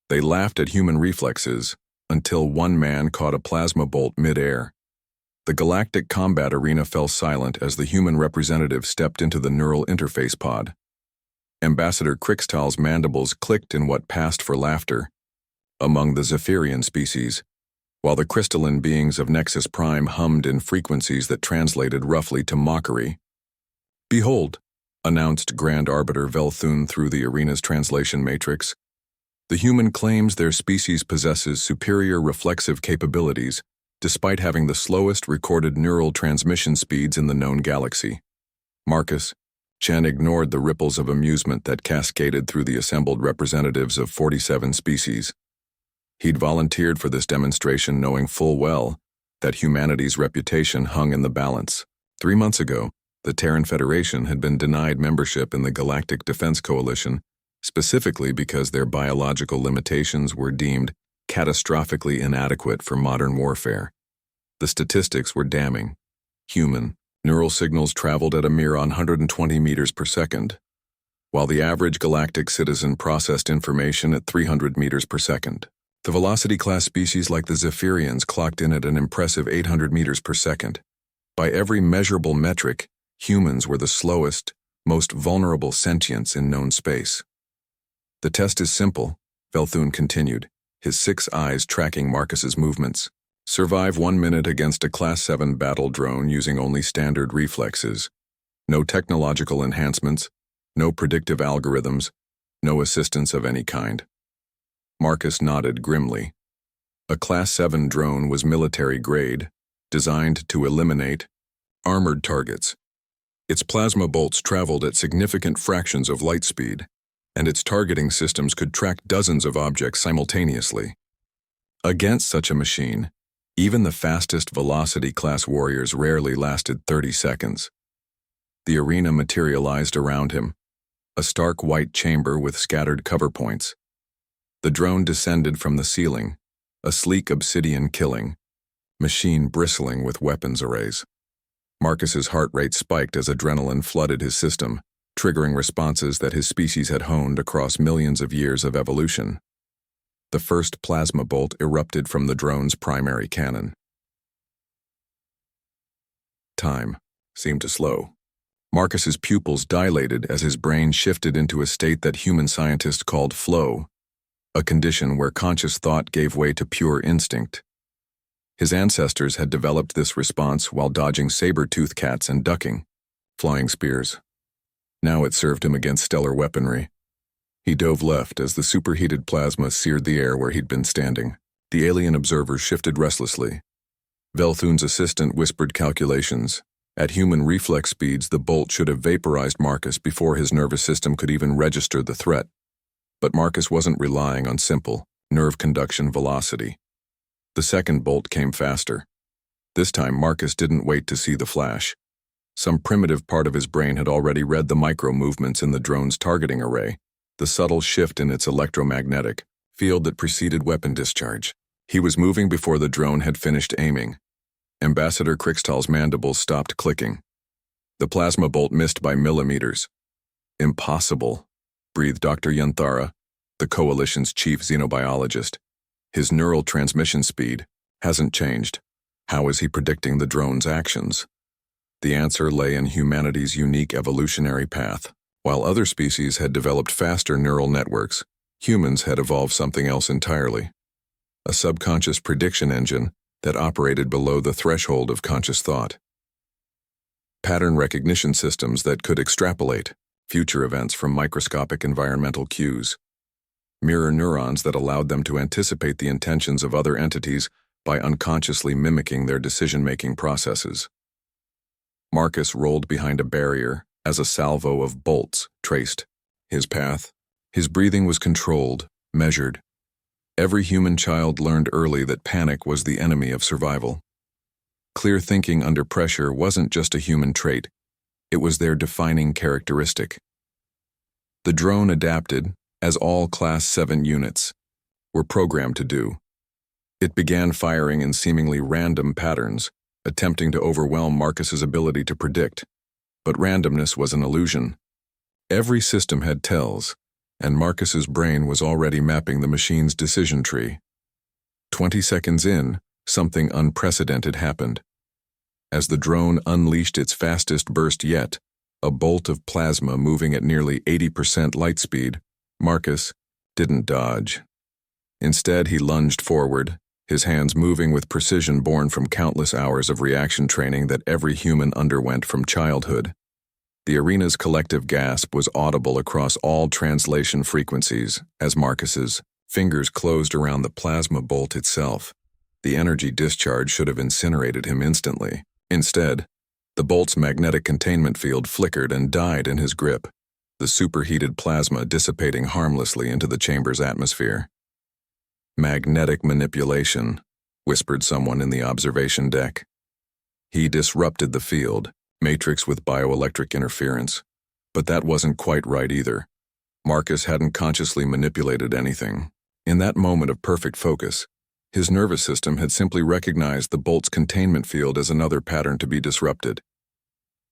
They laughed at human reflexes until one man caught a plasma bolt mid-air. The galactic combat arena fell silent as the human representative stepped into the neural interface pod. Ambassador Crixtal's mandibles clicked in what passed for laughter among the Zephyrian species, while the crystalline beings of Nexus Prime hummed in frequencies that translated roughly to mockery. "Behold," announced Grand Arbiter Velthun through the arena's translation matrix, "the human claims their species possesses superior reflexive capabilities, despite having the slowest recorded neural transmission speeds in the known galaxy." Marcus Chen ignored the ripples of amusement that cascaded through the assembled representatives of 47 species. He'd volunteered for this demonstration knowing full well that humanity's reputation hung in the balance. 3 months ago, the Terran Federation had been denied membership in the Galactic Defense Coalition, specifically because their biological limitations were deemed catastrophically inadequate for modern warfare. The statistics were damning. Human neural signals traveled at a mere 120 meters per second, while the average galactic citizen processed information at 300 meters per second. The Velocity-class species like the Zephyrians clocked in at an impressive 800 meters per second. By every measurable metric, humans were the slowest, most vulnerable sentients in known space. "The test is simple," Velthun continued, his 6 eyes tracking Marcus's movements. "Survive 1 minute against a Class 7 battle drone using only standard reflexes. No technological enhancements, no predictive algorithms, no assistance of any kind." Marcus nodded grimly. A Class 7 drone was military-grade, designed to eliminate armored targets. Its plasma bolts traveled at significant fractions of light speed, and its targeting systems could track dozens of objects simultaneously. Against such a machine, even the fastest Velocity-class warriors rarely lasted 30 seconds. The arena materialized around him, a stark white chamber with scattered cover points. The drone descended from the ceiling, a sleek obsidian killing machine bristling with weapons arrays. Marcus's heart rate spiked as adrenaline flooded his system, triggering responses that his species had honed across millions of years of evolution. The first plasma bolt erupted from the drone's primary cannon. Time seemed to slow. Marcus's pupils dilated as his brain shifted into a state that human scientists called flow, a condition where conscious thought gave way to pure instinct. His ancestors had developed this response while dodging saber-toothed cats and ducking flying spears. Now it served him against stellar weaponry. He dove left as the superheated plasma seared the air where he'd been standing. The alien observers shifted restlessly. Velthun's assistant whispered calculations. At human reflex speeds, the bolt should have vaporized Marcus before his nervous system could even register the threat. But Marcus wasn't relying on simple nerve conduction velocity. The second bolt came faster. This time Marcus didn't wait to see the flash. Some primitive part of his brain had already read the micro-movements in the drone's targeting array, the subtle shift in its electromagnetic field that preceded weapon discharge. He was moving before the drone had finished aiming. Ambassador Crixtal's mandibles stopped clicking. The plasma bolt missed by millimeters. "Impossible," breathed Dr. Yanthara, the Coalition's chief xenobiologist. "His neural transmission speed hasn't changed. How is he predicting the drone's actions?" The answer lay in humanity's unique evolutionary path. While other species had developed faster neural networks, humans had evolved something else entirely. A subconscious prediction engine that operated below the threshold of conscious thought. Pattern recognition systems that could extrapolate future events from microscopic environmental cues. Mirror neurons that allowed them to anticipate the intentions of other entities by unconsciously mimicking their decision-making processes. Marcus rolled behind a barrier as a salvo of bolts traced his path. His breathing was controlled, measured. Every human child learned early that panic was the enemy of survival. Clear thinking under pressure wasn't just a human trait, it was their defining characteristic. The drone adapted, as all Class 7 units were programmed to do. It began firing in seemingly random patterns, attempting to overwhelm Marcus's ability to predict. But randomness was an illusion. Every system had tells, and Marcus's brain was already mapping the machine's decision tree. 20 seconds in, something unprecedented happened. As the drone unleashed its fastest burst yet, a bolt of plasma moving at nearly 80% light speed, Marcus didn't dodge. Instead, he lunged forward, his hands moving with precision born from countless hours of reaction training that every human underwent from childhood. The arena's collective gasp was audible across all translation frequencies as Marcus's fingers closed around the plasma bolt itself. The energy discharge should have incinerated him instantly. Instead, the bolt's magnetic containment field flickered and died in his grip, the superheated plasma dissipating harmlessly into the chamber's atmosphere. "Magnetic manipulation," whispered someone in the observation deck. He disrupted the field, matrix with bioelectric interference. But that wasn't quite right either. Marcus hadn't consciously manipulated anything. In that moment of perfect focus, his nervous system had simply recognized the bolt's containment field as another pattern to be disrupted.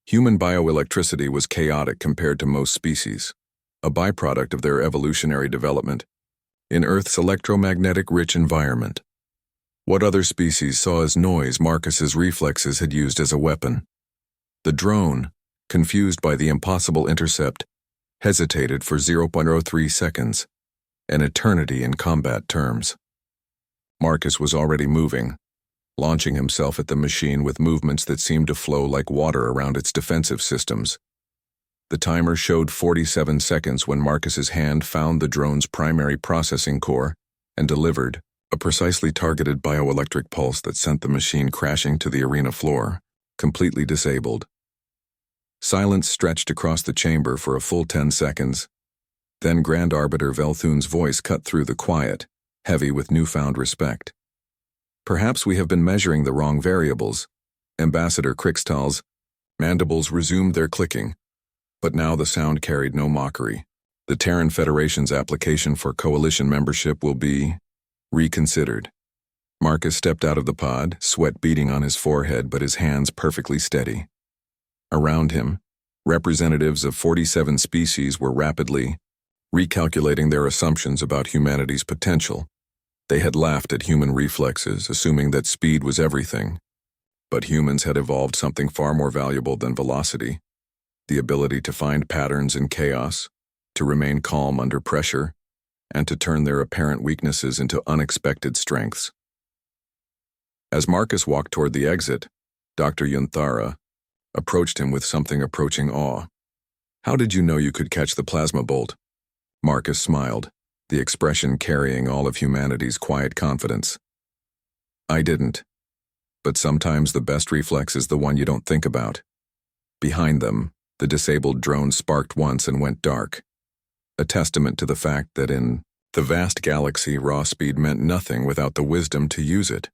Human bioelectricity was chaotic compared to most species, a byproduct of their evolutionary development in Earth's electromagnetic-rich environment. What other species saw as noise Marcus's reflexes had used as a weapon? The drone, confused by the impossible intercept, hesitated for 0.03 seconds, an eternity in combat terms. Marcus was already moving, launching himself at the machine with movements that seemed to flow like water around its defensive systems. The timer showed 47 seconds when Marcus's hand found the drone's primary processing core and delivered a precisely targeted bioelectric pulse that sent the machine crashing to the arena floor, completely disabled. Silence stretched across the chamber for a full 10 seconds. Then Grand Arbiter Velthun's voice cut through the quiet, heavy with newfound respect. "Perhaps we have been measuring the wrong variables." Ambassador Krixtal's mandibles resumed their clicking, but now the sound carried no mockery. The Terran Federation's application for coalition membership will be reconsidered. Marcus stepped out of the pod, sweat beading on his forehead but his hands perfectly steady. Around him, representatives of 47 species were rapidly recalculating their assumptions about humanity's potential. They had laughed at human reflexes, assuming that speed was everything. But humans had evolved something far more valuable than velocity: the ability to find patterns in chaos, to remain calm under pressure, and to turn their apparent weaknesses into unexpected strengths. As Marcus walked toward the exit, Dr. Yunthara approached him with something approaching awe. "How did you know you could catch the plasma bolt?" Marcus smiled, the expression carrying all of humanity's quiet confidence. "I didn't. But sometimes the best reflex is the one you don't think about." Behind them, the disabled drone sparked once and went dark, a testament to the fact that in the vast galaxy raw speed meant nothing without the wisdom to use it.